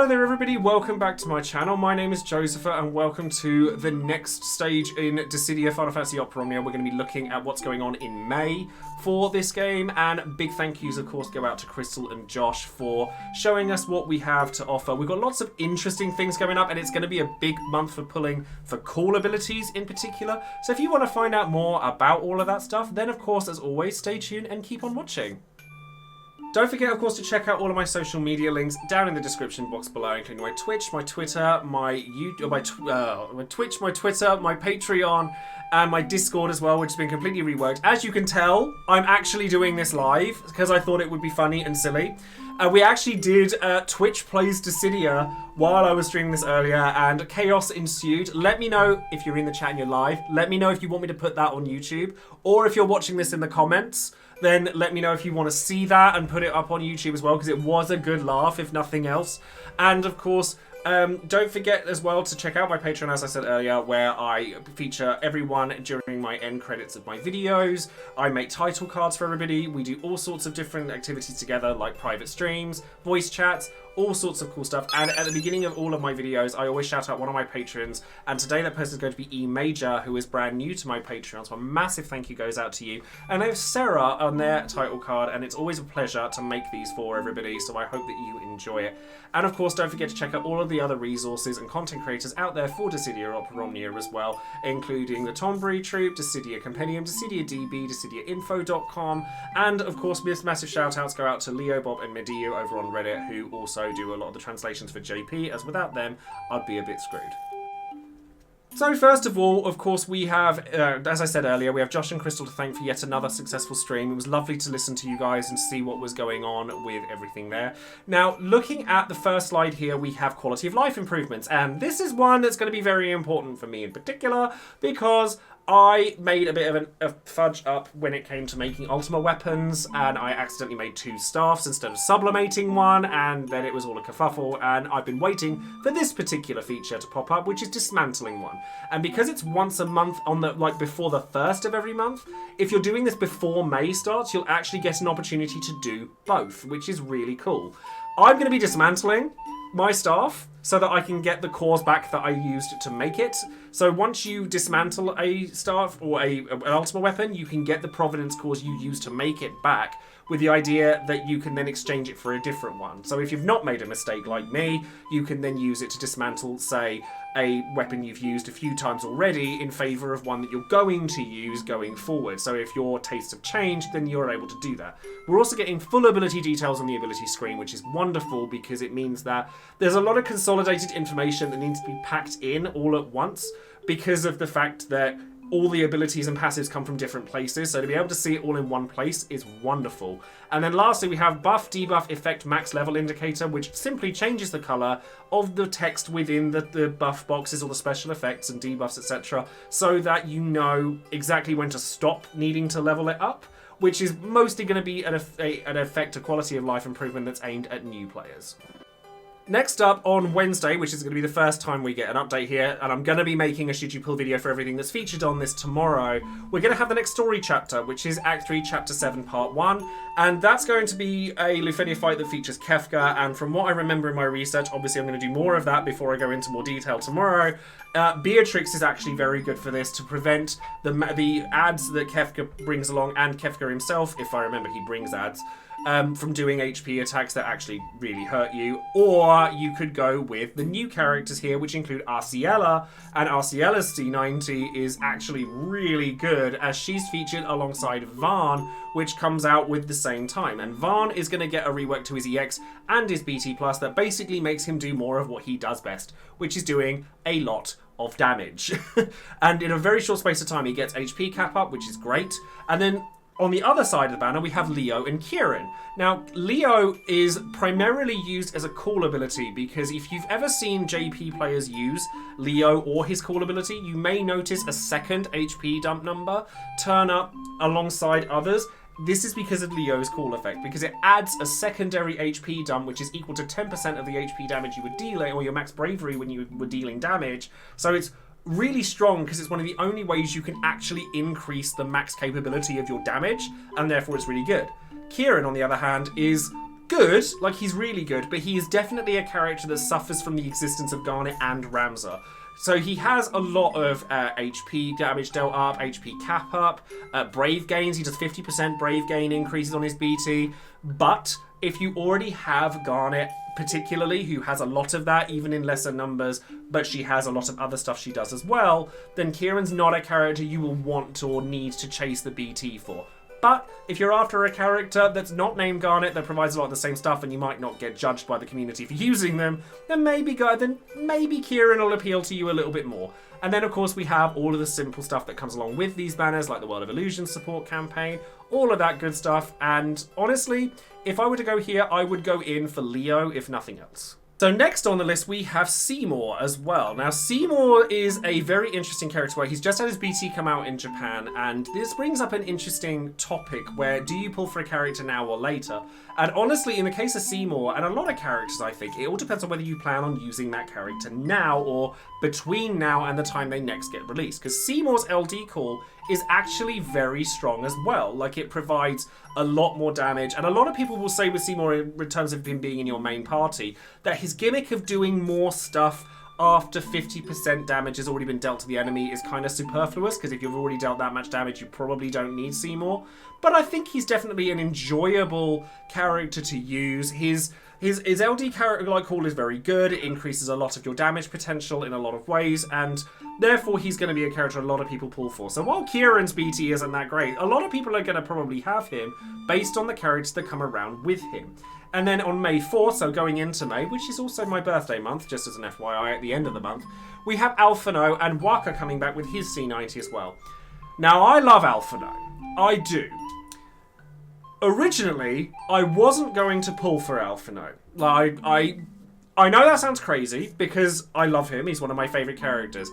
Hello there everybody, welcome back to my channel. My name is Joesephyr and welcome to the next stage in Dissidia Final Fantasy Opera Omnia. We're going to be looking at what's going on in May for this game, and big thank yous of course go out to Crystal and Josh for showing us what we have to offer. We've got lots of interesting things coming up and it's going to be a big month for pulling for call abilities in particular. So if you want to find out more about all of that stuff, then of course as always stay tuned and keep on watching. Don't forget, of course, to check out all of my social media links down in the description box below, including my Twitch, my Twitter, my Twitch, my Twitter, my Patreon, and my Discord as well, which has been completely reworked. As you can tell, I'm actually doing this live because I thought it would be funny and silly. We actually did Twitch Plays Dissidia while I was streaming this earlier, and chaos ensued. Let me know if you're in the chat and you're live. Let me know if you want me to put that on YouTube, or if you're watching this in the comments, then let me know if you want to see that and put it up on YouTube as well, because it was a good laugh, if nothing else. And of course, don't forget as well to check out my Patreon, as I said earlier, where I feature everyone during my end credits of my videos. I make title cards for everybody. We do all sorts of different activities together, like private streams, voice chats, all sorts of cool stuff. And at the beginning of all of my videos, I always shout out one of my patrons. And today that person is going to be E Major, who is brand new to my Patreon. So a massive thank you goes out to you. And they have Sarah on their title card, and it's always a pleasure to make these for everybody. So I hope that you enjoy it. And of course, don't forget to check out all of the other resources and content creators out there for Dissidia Opera Omnia as well, including the Tombury Troop, Dissidia Compendium, Dissidia DB, DissidiaInfo.com, and of course, massive shout outs go out to Leo, Bob, and Medio over on Reddit, who also do a lot of the translations for JP, as without them, I'd be a bit screwed. So first of all, of course, we have, as I said earlier, we have Josh and Crystal to thank for yet another successful stream. It was lovely to listen to you guys and see what was going on with everything there. Now, looking at the first slide here, we have quality of life improvements, and this is one that's going to be very important for me in particular, because I made a bit of a fudge up when it came to making Ultima weapons, and I accidentally made 2 staffs instead of sublimating one, and then it was all a kerfuffle, and I've been waiting for this particular feature to pop up, which is dismantling one. And because it's once a month on the, like, before the 1st of every month, if you're doing this before May starts, you'll actually get an opportunity to do both, which is really cool. I'm going to be dismantling my staff so that I can get the cores back that I used to make it. So once you dismantle a staff or an Ultima weapon, you can get the Providence cores you used to make it back, with the idea that you can then exchange it for a different one. So if you've not made a mistake like me, you can then use it to dismantle, say, a weapon you've used a few times already in favour of one that you're going to use going forward. So if your tastes have changed, then you're able to do that. We're also getting full ability details on the ability screen, which is wonderful because it means that there's a lot of consolidated information that needs to be packed in all at once because of the fact that all the abilities and passives come from different places, so to be able to see it all in one place is wonderful. And then lastly, we have buff, debuff, effect, max level indicator, which simply changes the colour of the text within the buff boxes or the special effects and debuffs, etc., so that you know exactly when to stop needing to level it up, which is mostly going to be an effect, a quality of life improvement that's aimed at new players. Next up on Wednesday, which is going to be the first time we get an update here, and I'm going to be making a Should You Pull video for everything that's featured on this tomorrow, we're going to have the next story chapter, which is Act 3, Chapter 7, Part 1, and that's going to be a Lufenia fight that features Kefka, and from what I remember in my research, obviously I'm going to do more of that before I go into more detail tomorrow, Beatrix is actually very good for this to prevent the ads that Kefka brings along, and Kefka himself, if I remember he brings ads, from doing HP attacks that actually really hurt you. Or you could go with the new characters here, which include Arciella, and Arciella's C90 is actually really good as she's featured alongside Varn, which comes out with the same time. And Varn is going to get a rework to his EX and his BT Plus that basically makes him do more of what he does best, which is doing a lot of damage. And in a very short space of time, he gets HP cap up, which is great. And then on the other side of the banner, we have Leo and Kieran. Now, Leo is primarily used as a call ability because if you've ever seen JP players use Leo or his call ability, you may notice a second HP dump number turn up alongside others. This is because of Leo's call effect, because it adds a secondary HP dump, which is equal to 10% of the HP damage you were dealing, or your max bravery when you were dealing damage. So it's really strong because it's one of the only ways you can actually increase the max capability of your damage, and therefore it's really good. Kieran, on the other hand, is good, like he's really good, but he is definitely a character that suffers from the existence of Garnet and Ramza. So he has a lot of HP damage dealt up, HP cap up, Brave gains. He does 50% Brave gain increases on his BT. But if you already have Garnet, particularly, who has a lot of that, even in lesser numbers, but she has a lot of other stuff she does as well, then Kieran's not a character you will want or need to chase the BT for. But if you're after a character that's not named Garnet, that provides a lot of the same stuff, and you might not get judged by the community for using them, then maybe Kieran will appeal to you a little bit more. And then, of course, we have all of the simple stuff that comes along with these banners, like the World of Illusions support campaign, all of that good stuff. And honestly, if I were to go here, I would go in for Leo, if nothing else. So next on the list, we have Seymour as well. Now, Seymour is a very interesting character where he's just had his BT come out in Japan, and this brings up an interesting topic where do you pull for a character now or later? And honestly, in the case of Seymour, and a lot of characters, I think, it all depends on whether you plan on using that character now or between now and the time they next get released. Because Seymour's LD call is actually very strong as well. Like, it provides a lot more damage. And a lot of people will say with Seymour, in terms of him being in your main party, that his gimmick of doing more stuff after 50% damage has already been dealt to the enemy is kind of superfluous, because if you've already dealt that much damage, you probably don't need Seymour. But I think he's definitely an enjoyable character to use. His LD character like call is very good. It increases a lot of your damage potential in a lot of ways, and therefore he's going to be a character a lot of people pull for. So while Kieran's BT isn't that great, a lot of people are going to probably have him based on the characters that come around with him. And then on May 4th, so going into May, which is also my birthday month, just as an FYI at the end of the month, we have Alphino and Waka coming back with his C90 as well. Now, I love Alphino. I do. Originally, I wasn't going to pull for Alphino. Like, I know that sounds crazy, because I love him. He's one of my favourite characters.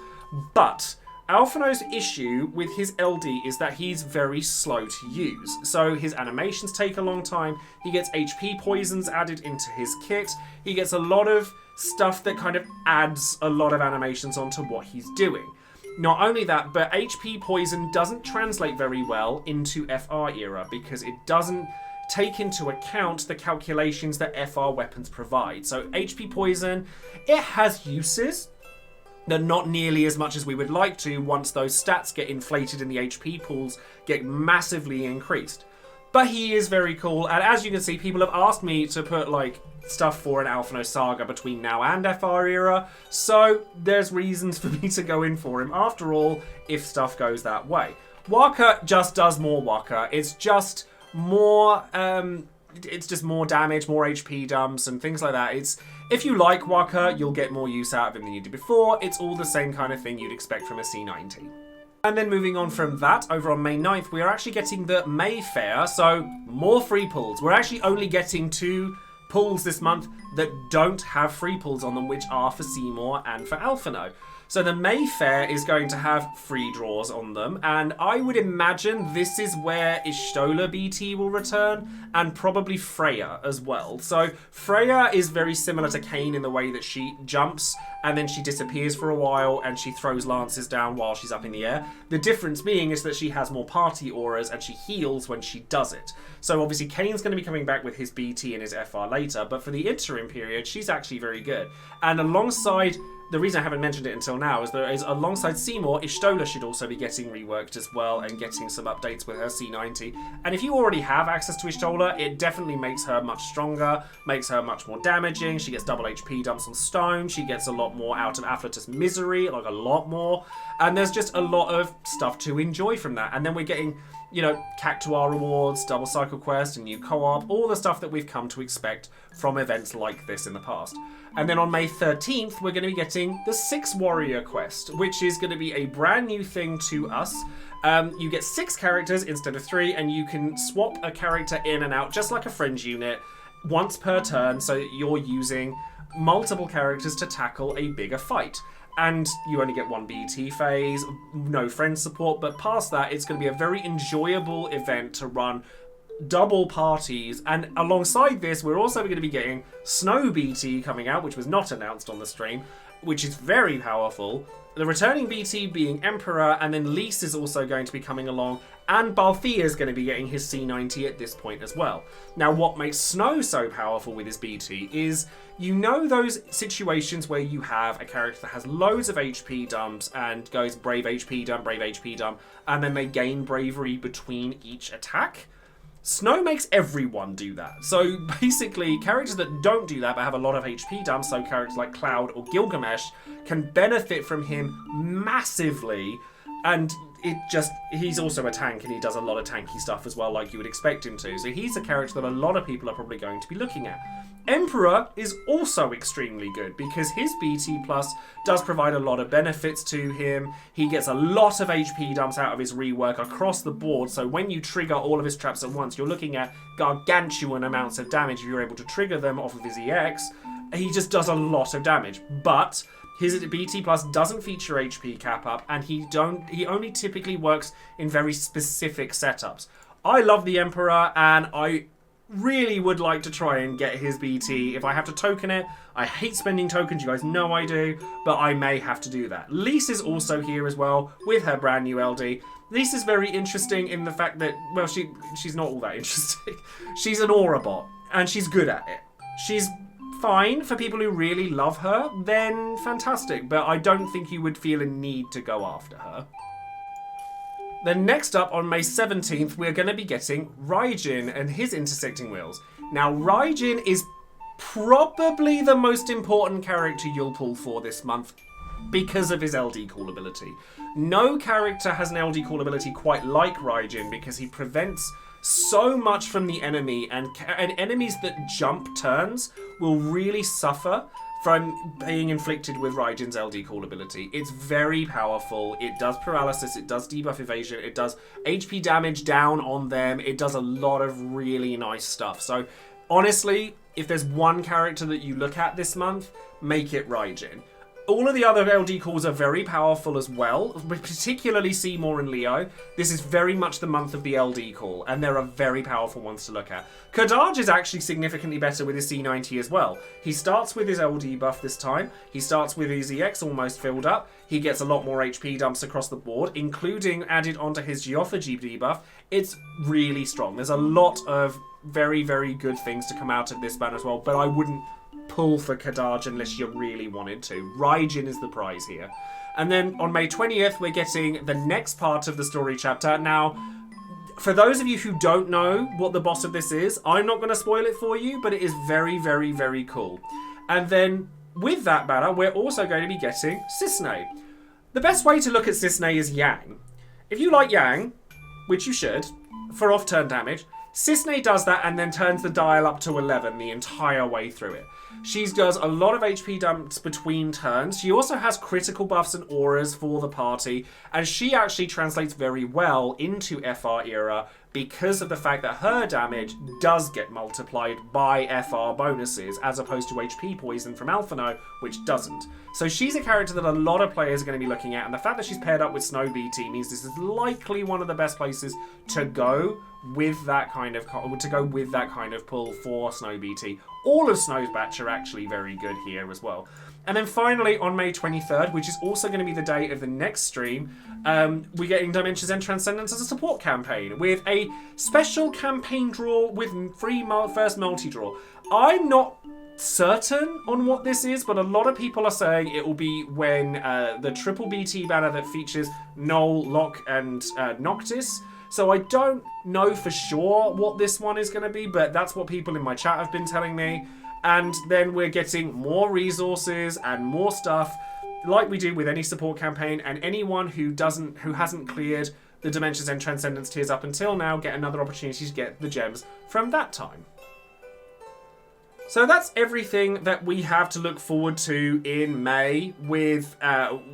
But Alphino's issue with his LD is that he's very slow to use. So his animations take a long time. He gets HP poisons added into his kit. He gets a lot of stuff that kind of adds a lot of animations onto what he's doing. Not only that, but HP poison doesn't translate very well into FR era because it doesn't take into account the calculations that FR weapons provide. So HP poison, it has uses. They're not nearly as much as we would like to once those stats get inflated and the HP pools get massively increased. But he is very cool, and as you can see, people have asked me to put like stuff for an Alphino Saga between now and FR era, so there's reasons for me to go in for him after all, if stuff goes that way. Waka just does more Waka. It's just more more damage, more HP dumps and things like that. If you like Waka, you'll get more use out of him than you did before. It's all the same kind of thing you'd expect from a C90. And then moving on from that, over on May 9th, we are actually getting the Mayfair, so more free pulls. We're actually only getting 2 pulls this month that don't have free pulls on them, which are for Seymour and for Alphino. So the Mayfair is going to have free draws on them, and I would imagine this is where Ishtola BT will return, and probably Freya as well. So Freya is very similar to Kayn in the way that she jumps, and then she disappears for a while, and she throws lances down while she's up in the air. The difference being is that she has more party auras, and she heals when she does it. So obviously Kayn's going to be coming back with his BT and his FR later, but for the interim period, she's actually very good. And alongside... The reason I haven't mentioned it until now is that alongside Seymour, Ishtola should also be getting reworked as well and getting some updates with her C90. And if you already have access to Ishtola, it definitely makes her much stronger, makes her much more damaging. She gets double HP dumps on stone. She gets a lot more out of Afflatus Misery, like a lot more. And there's just a lot of stuff to enjoy from that. And then we're getting, you know, Cactuar rewards, double cycle quest, and new co-op, all the stuff that we've come to expect from events like this in the past. And then on May 13th, we're going to be getting the 6 Warrior quest, which is going to be a brand new thing to us. You get 6 characters instead of 3, and you can swap a character in and out, just like a Fringe unit, once per turn, so that you're using multiple characters to tackle a bigger fight. And you only get 1 BT phase, no friend support, but past that, it's going to be a very enjoyable event to run double parties. And alongside this, we're also going to be getting Snow BT coming out, which was not announced on the stream, which is very powerful. The returning BT being Emperor, and then Lys is also going to be coming along, and Balthea is going to be getting his C90 at this point as well. Now, what makes Snow so powerful with his BT is, you know those situations where you have a character that has loads of HP dumps and goes brave HP dump, and then they gain bravery between each attack? Snow makes everyone do that. So basically, characters that don't do that but have a lot of HP dumps, so characters like Cloud or Gilgamesh, can benefit from him massively. And he's also a tank, and he does a lot of tanky stuff as well, like you would expect him to. So he's a character that a lot of people are probably going to be looking at. Emperor is also extremely good because his BT plus does provide a lot of benefits to him. He gets a lot of HP dumps out of his rework across the board, so when you trigger all of his traps at once, you're looking at gargantuan amounts of damage if you're able to trigger them off of his EX. He just does a lot of damage, but his BT plus doesn't feature HP cap up, and he only typically works in very specific setups. I love the Emperor, and I really would like to try and get his BT. If I have to token it, I hate spending tokens, you guys know I do, but I may have to do that. Lys is also here as well with her brand new LD. Lys is very interesting in the fact that, well, she's not all that interesting. She's an aura bot, and she's good at it. She's fine for people who really love her, then fantastic, but I don't think you would feel a need to go after her. Then next up, on May 17th, we're going to be getting Raijin and his intersecting wheels. Now, Raijin is probably the most important character you'll pull for this month because of his LD call ability. No character has an LD call ability quite like Raijin because he prevents so much from the enemy, and enemies that jump turns will really suffer from being inflicted with Raijin's LD call ability. It's very powerful. It does paralysis, it does debuff evasion, it does HP damage down on them, it does a lot of really nice stuff. So honestly, if there's one character that you look at this month, make it Raijin. All of the other LD calls are very powerful as well, particularly Seymour and Leo. This is very much the month of the LD call, and there are very powerful ones to look at. Kadaj is actually significantly better with his C90 as well. He starts with his LD buff this time. He starts with his EX almost filled up. He gets a lot more HP dumps across the board, including added onto his Joesephyr debuff. It's really strong. There's a lot of very, very good things to come out of this ban as well, but I wouldn't pull for Kadaj unless you really wanted to. Raijin is the prize here. And then on May 20th, we're getting the next part of the story chapter. Now, for those of you who don't know what the boss of this is, I'm not going to spoil it for you, but it is very, very, very cool. And then with that banner, we're also going to be getting Cisne. The best way to look at Cisne is Yang. If you like Yang, which you should, for off-turn damage, Cisne does that and then turns the dial up to 11 the entire way through it. She does a lot of HP dumps between turns. She also has critical buffs and auras for the party, and she actually translates very well into FR era because of the fact that her damage does get multiplied by FR bonuses, as opposed to HP poison from Alphino, which doesn't. So she's a character that a lot of players are going to be looking at, and the fact that she's paired up with Snow BT means this is likely one of the best places to go with that kind of pull for Snow BT. All of Snow's batch are actually very good here as well. And then finally, on May 23rd, which is also going to be the day of the next stream, we're getting Dimensions and Transcendence as a support campaign with a special campaign draw with free first multi-draw. I'm not certain on what this is, but a lot of people are saying it will be when the triple BT banner that features Null, Locke, and Noctis. So I don't know for sure what this one is going to be, but that's what people in my chat have been telling me. And then we're getting more resources and more stuff, like we do with any support campaign, and anyone who hasn't cleared the Dimensions and Transcendence tiers up until now get another opportunity to get the gems from that time. So that's everything that we have to look forward to in May, with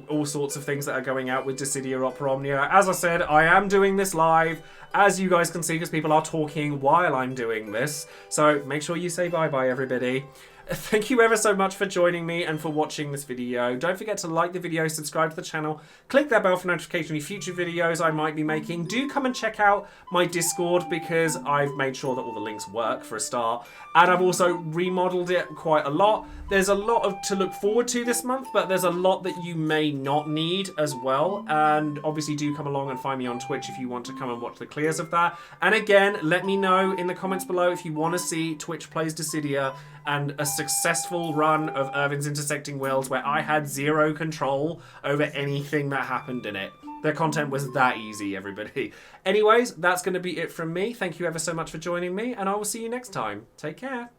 all sorts of things that are going out with Dissidia Opera Omnia. As I said, I am doing this live, as you guys can see, because people are talking while I'm doing this. So make sure you say bye-bye, everybody. Thank you ever so much for joining me and for watching this video. Don't forget to like the video, subscribe to the channel, click that bell for notification of any future videos I might be making. Do come and check out my Discord because I've made sure that all the links work for a start. And I've also remodeled it quite a lot. There's a lot to look forward to this month, but there's a lot that you may not need as well. And obviously do come along and find me on Twitch if you want to come and watch the clears of that. And again, let me know in the comments below if you want to see Twitch Plays Dissidia and a successful run of Irvin's Intersecting Worlds where I had zero control over anything that happened in it. The content was that easy, everybody. Anyways, that's going to be it from me. Thank you ever so much for joining me, and I will see you next time. Take care.